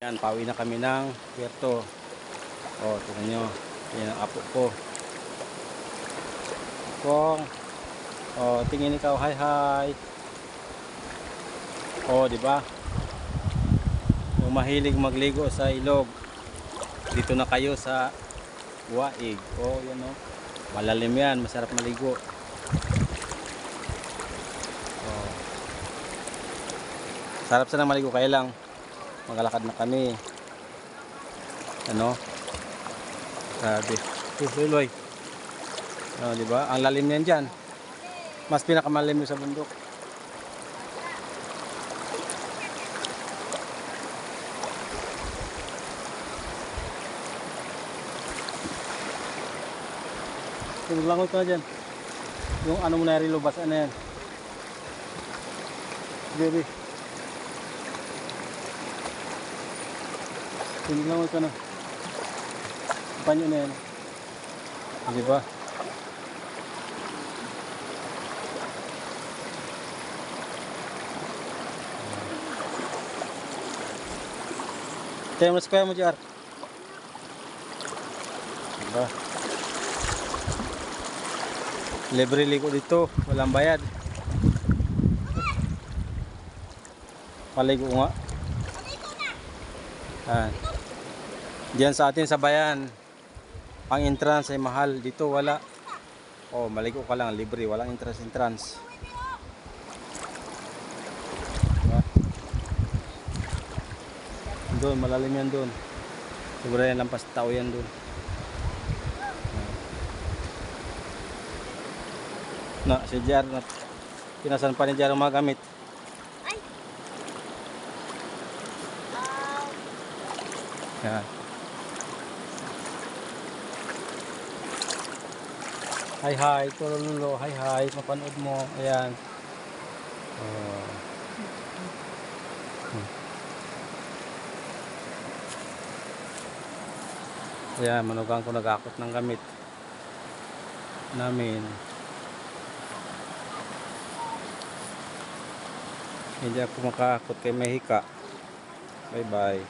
Yan, pauwi na kami ng Puerto. Oh, tingnan nyo. Yan ang apo ko. Kung, oh, tingin ikaw, hi hi. Oh, di ba? Yung mahilig magligo sa ilog. Dito na kayo sa Waig. Oh, yan oh. Malalim yan, masarap maligo. Oh. Sarap sana maligo, kaya lang maglalakad na kami. Ano? Sabi. Luloy. Oh, di ba? Ang lalim niyan diyan. Mas pinakamalalim sa bundok. Maglangoy ka na dyan. Yung ano mo na rin lubas, ano yan? Baby. Maglangoy ka na. Panyo na yan. Di ba? Kaya mas kaya mo dyan. Di ba? Libre ligo dito, walang bayad. Paligo nga. Diyan sa atin sa bayan, ang entrance ay mahal. Dito wala. Oh, maligo ka lang, libre, walang entrance. Diba? Doon, malalim yan doon. Siguro yan lampas tao yan doon. Na si Jar na pinasan pa ni Jar ang mga gamit. Ay. Yan. Hi hi, Tololo, hi hi, mapanood mo. Ayan. Oh. Ayan, manugang ko nag-akot ng gamit namin. Hindi ako makaakot kay Mahika. Bye bye.